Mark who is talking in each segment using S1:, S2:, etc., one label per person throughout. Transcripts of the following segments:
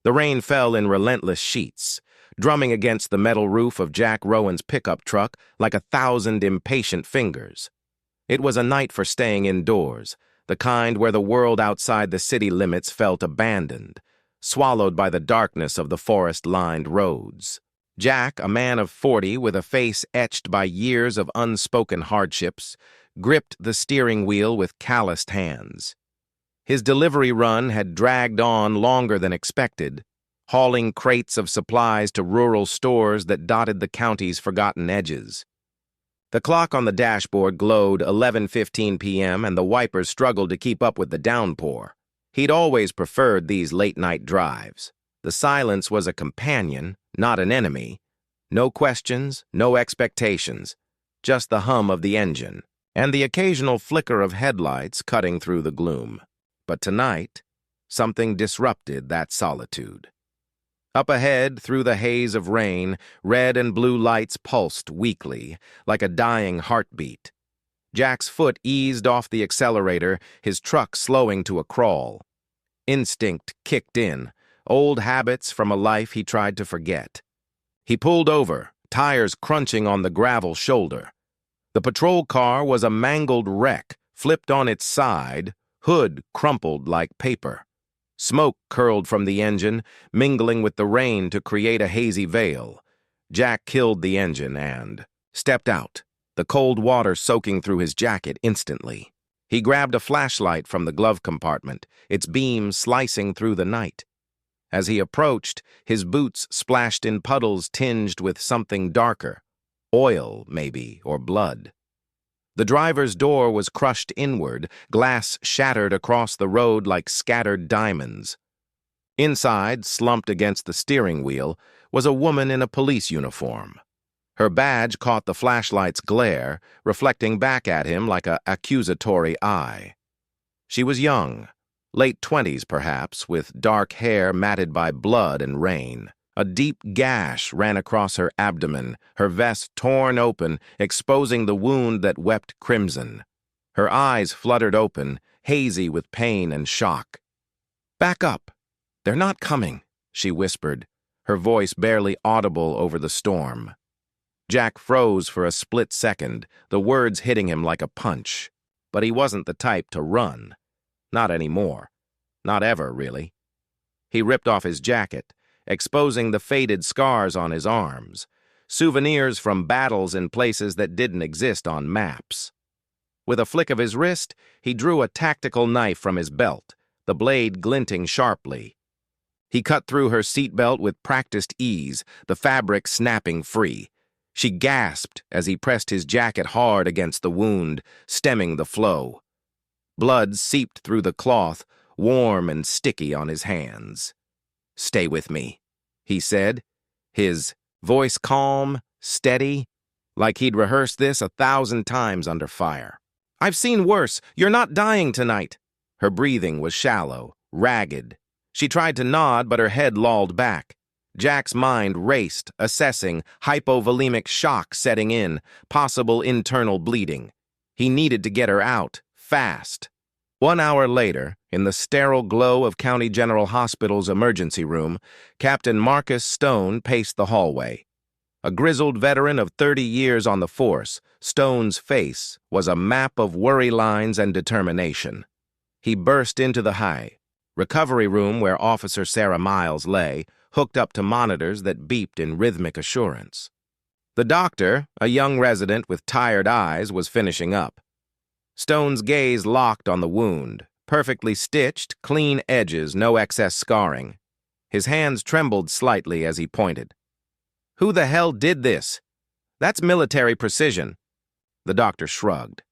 S1: The rain fell in relentless sheets, drumming against the metal roof of Jack Rowan's pickup truck like 1,000 impatient fingers. It was a night for staying indoors, the kind where the world outside the city limits felt abandoned, swallowed by the darkness of the forest-lined roads. Jack, a man of 40 with a face etched by years of unspoken hardships, gripped the steering wheel with calloused hands. His delivery run had dragged on longer than expected, hauling crates of supplies to rural stores that dotted the county's forgotten edges. The clock on the dashboard glowed 11:15 p.m. and the wipers struggled to keep up with the downpour. He'd always preferred these late-night drives. The silence was a companion, not an enemy. No questions, no expectations, just the hum of the engine, and the occasional flicker of headlights cutting through the gloom. But tonight, something disrupted that solitude. Up ahead, through the haze of rain, red and blue lights pulsed weakly, like a dying heartbeat. Jack's foot eased off the accelerator, his truck slowing to a crawl. Instinct kicked in, old habits from a life he tried to forget. He pulled over, tires crunching on the gravel shoulder. The patrol car was a mangled wreck, flipped on its side, hood crumpled like paper. Smoke curled from the engine, mingling with the rain to create a hazy veil. Jack killed the engine and stepped out, the cold water soaking through his jacket instantly. He grabbed a flashlight from the glove compartment, its beam slicing through the night. As he approached, his boots splashed in puddles tinged with something darker, oil, maybe, or blood. The driver's door was crushed inward, glass shattered across the road like scattered diamonds. Inside, slumped against the steering wheel, was a woman in a police uniform. Her badge caught the flashlight's glare, reflecting back at him like an accusatory eye. She was young, late 20s perhaps, with dark hair matted by blood and rain. A deep gash ran across her abdomen, her vest torn open, exposing the wound that wept crimson. Her eyes fluttered open, hazy with pain and shock. "Back up! They're not coming," she whispered, her voice barely audible over the storm. Jack froze for a split second, the words hitting him like a punch. But he wasn't the type to run. Not anymore. Not ever, really. He ripped off his jacket, exposing the faded scars on his arms, souvenirs from battles in places that didn't exist on maps. With a flick of his wrist, he drew a tactical knife from his belt, the blade glinting sharply. He cut through her seatbelt with practiced ease, the fabric snapping free. She gasped as he pressed his jacket hard against the wound, stemming the flow. Blood seeped through the cloth, warm and sticky on his hands. "Stay with me," he said, his voice calm, steady, like he'd rehearsed this 1,000 times under fire. "I've seen worse. You're not dying tonight." Her breathing was shallow, ragged. She tried to nod, but her head lolled back. Jack's mind raced, assessing, hypovolemic shock setting in, possible internal bleeding. He needed to get her out, fast. 1 hour later, in the sterile glow of County General Hospital's emergency room, Captain Marcus Stone paced the hallway. A grizzled veteran of 30 years on the force, Stone's face was a map of worry lines and determination. He burst into the high recovery room where Officer Sarah Miles lay, hooked up to monitors that beeped in rhythmic assurance. The doctor, a young resident with tired eyes, was finishing up. Stone's gaze locked on the wound, perfectly stitched, clean edges, no excess scarring. His hands trembled slightly as he pointed. "Who the hell did this? That's military precision." The doctor shrugged.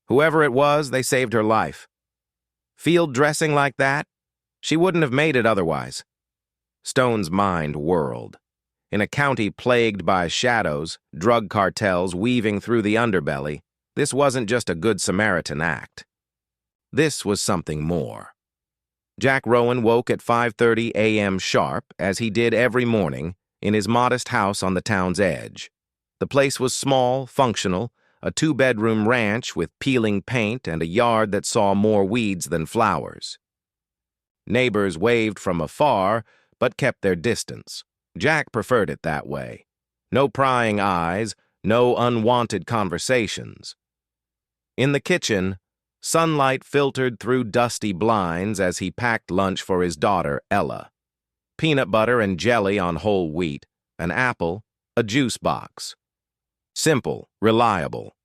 S1: "Whoever it was, they saved her life. Field dressing like that? She wouldn't have made it otherwise." Stone's mind whirled. In a county plagued by shadows, drug cartels weaving through the underbelly, this wasn't just a Good Samaritan act. This was something more. Jack Rowan woke at 5:30 a.m. sharp, as he did every morning, in his modest house on the town's edge. The place was small, functional, a 2-bedroom ranch with peeling paint and a yard that saw more weeds than flowers. Neighbors waved from afar, but kept their distance. Jack preferred it that way. No prying eyes, no unwanted conversations. In the kitchen, sunlight filtered through dusty blinds as he packed lunch for his daughter, Ella. Peanut butter and jelly on whole wheat, an apple, a juice box. Simple, reliable.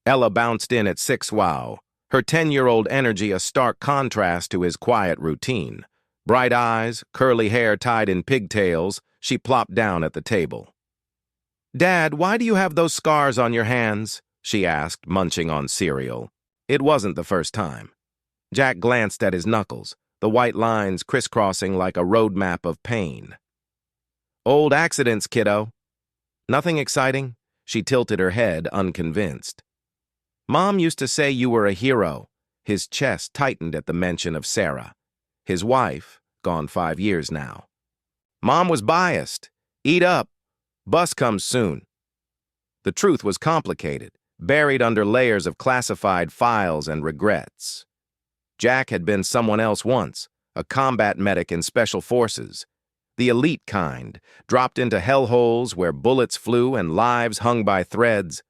S1: Ella bounced in at 6 wow, her 10-year-old energy a stark contrast to his quiet routine. Bright eyes, curly hair tied in pigtails, she plopped down at the table. "Dad, why do you have those scars on your hands?" she asked, munching on cereal. It wasn't the first time. Jack glanced at his knuckles, the white lines crisscrossing like a road map of pain. "Old accidents, kiddo." "Nothing exciting?" She tilted her head, unconvinced. "Mom used to say you were a hero." His chest tightened at the mention of Sarah. His wife, gone 5 years now. "Mom was biased. Eat up. Bus comes soon." The truth was complicated, buried under layers of classified files and regrets. Jack had been someone else once, a combat medic in special forces. The elite kind, dropped into hellholes where bullets flew and lives hung by threads.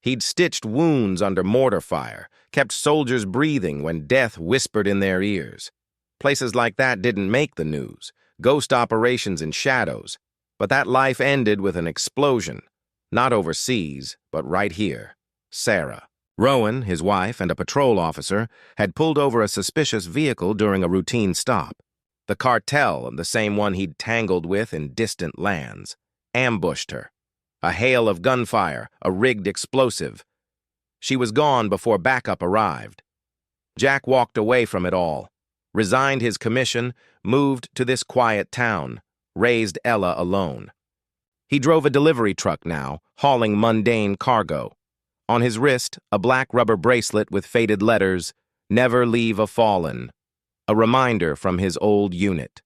S1: He'd stitched wounds under mortar fire, kept soldiers breathing when death whispered in their ears. Places like that didn't make the news, ghost operations in shadows, but that life ended with an explosion, not overseas, but right here. Sarah. Rowan, his wife, and a patrol officer had pulled over a suspicious vehicle during a routine stop. The cartel, the same one he'd tangled with in distant lands, ambushed her. A hail of gunfire, a rigged explosive. She was gone before backup arrived. Jack walked away from it all, resigned his commission, moved to this quiet town, raised Ella alone. He drove a delivery truck now, hauling mundane cargo. On his wrist, a black rubber bracelet with faded letters, "Never leave a fallen," a reminder from his old unit.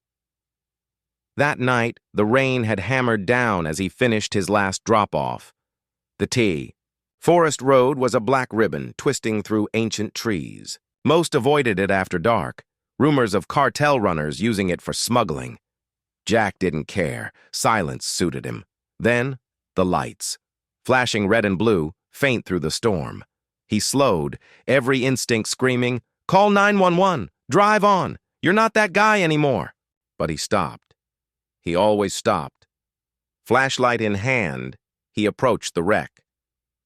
S1: That night, the rain had hammered down as he finished his last drop-off. The T. Forest Road was a black ribbon twisting through ancient trees. Most avoided it after dark, rumors of cartel runners using it for smuggling. Jack didn't care. Silence suited him. Then, the lights. Flashing red and blue, faint through the storm. He slowed, every instinct screaming, "Call 911! Drive on! You're not that guy anymore!" But he stopped. He always stopped. Flashlight in hand, he approached the wreck.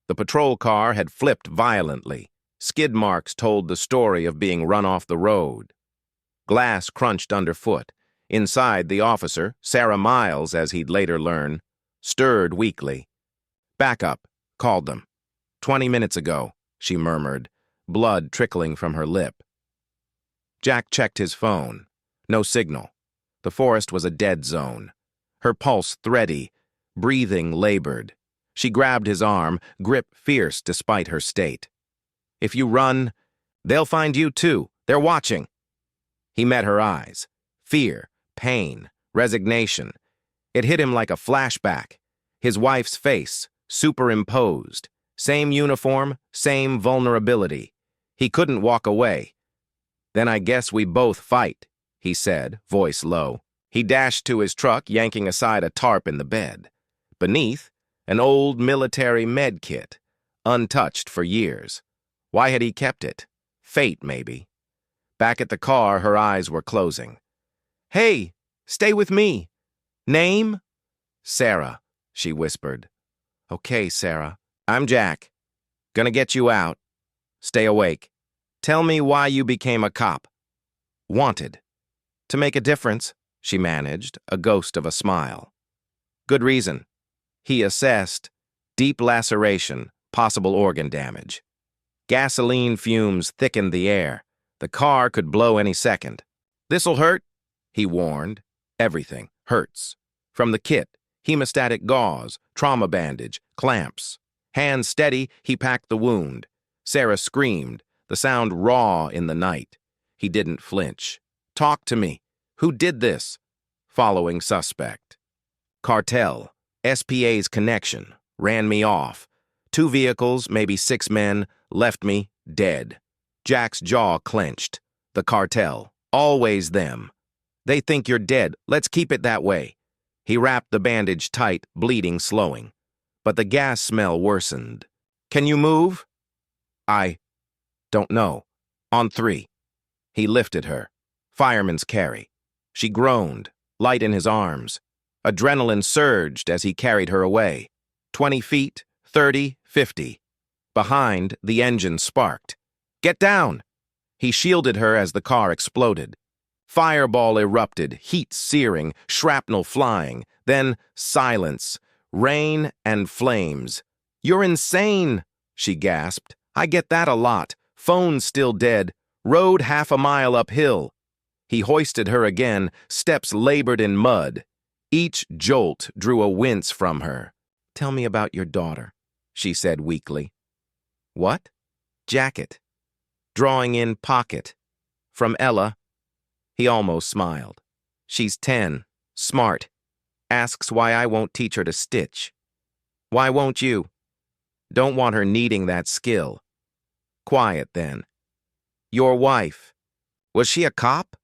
S1: The patrol car had flipped violently. Skid marks told the story of being run off the road. Glass crunched underfoot. Inside, the officer, Sarah Miles, as he'd later learn, stirred weakly. "Backup," called them. 20 minutes ago, she murmured, blood trickling from her lip. Jack checked his phone. No signal. The forest was a dead zone. Her pulse thready, breathing labored. She grabbed his arm, grip fierce despite her state. "If you run, they'll find you too. They're watching." He met her eyes. Fear, pain, resignation. It hit him like a flashback. His wife's face, superimposed. Same uniform, same vulnerability. He couldn't walk away. "Then I guess we both fight," he said, voice low. He dashed to his truck, yanking aside a tarp in the bed. Beneath, an old military med kit, untouched for years. Why had he kept it? Fate, maybe. Back at the car, her eyes were closing. "Hey, stay with me. Name?" "Sarah," she whispered. "Okay, Sarah. I'm Jack. Gonna get you out. Stay awake. Tell me why you became a cop." "Wanted. To make a difference," she managed, a ghost of a smile. "Good reason." He assessed. Deep laceration, possible organ damage. Gasoline fumes thickened the air. The car could blow any second. "This'll hurt," he warned. Everything hurts. From the kit, hemostatic gauze, trauma bandage, clamps. Hands steady, he packed the wound. Sarah screamed, the sound raw in the night. He didn't flinch. "Talk to me. Who did this?" Following suspect. "Cartel. SPA's connection. Ran me off. 2 vehicles, maybe 6 men, left me dead." Jack's jaw clenched. The cartel. Always them. They think you're dead. Let's keep it that way. He wrapped the bandage tight, bleeding slowing. But the gas smell worsened. Can you move? I don't know. On 3. He lifted her. Fireman's carry. She groaned, light in his arms. Adrenaline surged as he carried her away. 20 feet, 30, 50. Behind, the engine sparked. Get down! He shielded her as the car exploded. Fireball erupted, heat searing, shrapnel flying. Then silence, rain and flames. You're insane, she gasped. I get that a lot. Phone's still dead. Road half a mile uphill. He hoisted her again, steps labored in mud. Each jolt drew a wince from her. Tell me about your daughter, she said weakly. What? Jacket. Drawing in pocket. From Ella. He almost smiled. She's 10, smart. Asks why I won't teach her to stitch. Why won't you? Don't want her needing that skill. Quiet then. Your wife. Was she a cop?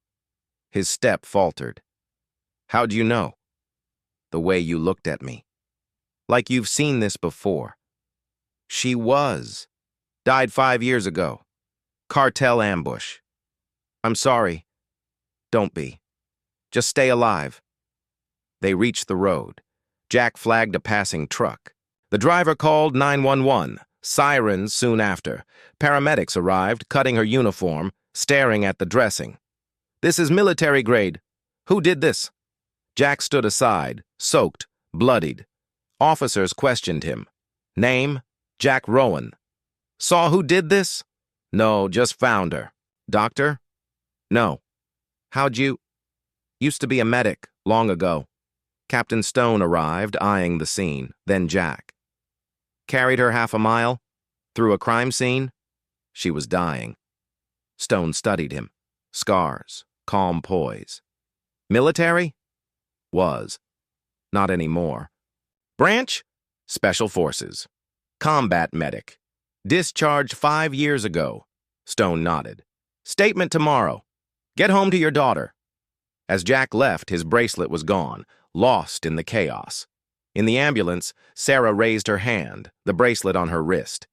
S1: His step faltered. How'd you know? The way you looked at me. Like you've seen this before. She was. Died 5 years ago. Cartel ambush. I'm sorry. Don't be. Just stay alive. They reached the road. Jack flagged a passing truck. The driver called 911. Sirens soon after. Paramedics arrived, cutting her uniform, staring at the dressing. This is military grade. Who did this? Jack stood aside, soaked, bloodied. Officers questioned him. Name? Jack Rowan. Saw who did this? No, just found her. Doctor? No. How'd you? Used to be a medic, long ago. Captain Stone arrived, eyeing the scene, then Jack. Carried her half a mile? Through a crime scene? She was dying. Stone studied him. Scars, calm poise. Military? Was. Not anymore. Branch? Special Forces. Combat medic. Discharged 5 years ago. Stone nodded. Statement tomorrow. Get home to your daughter. As Jack left, his bracelet was gone, lost in the chaos. In the ambulance, Sarah raised her hand, the bracelet on her wrist.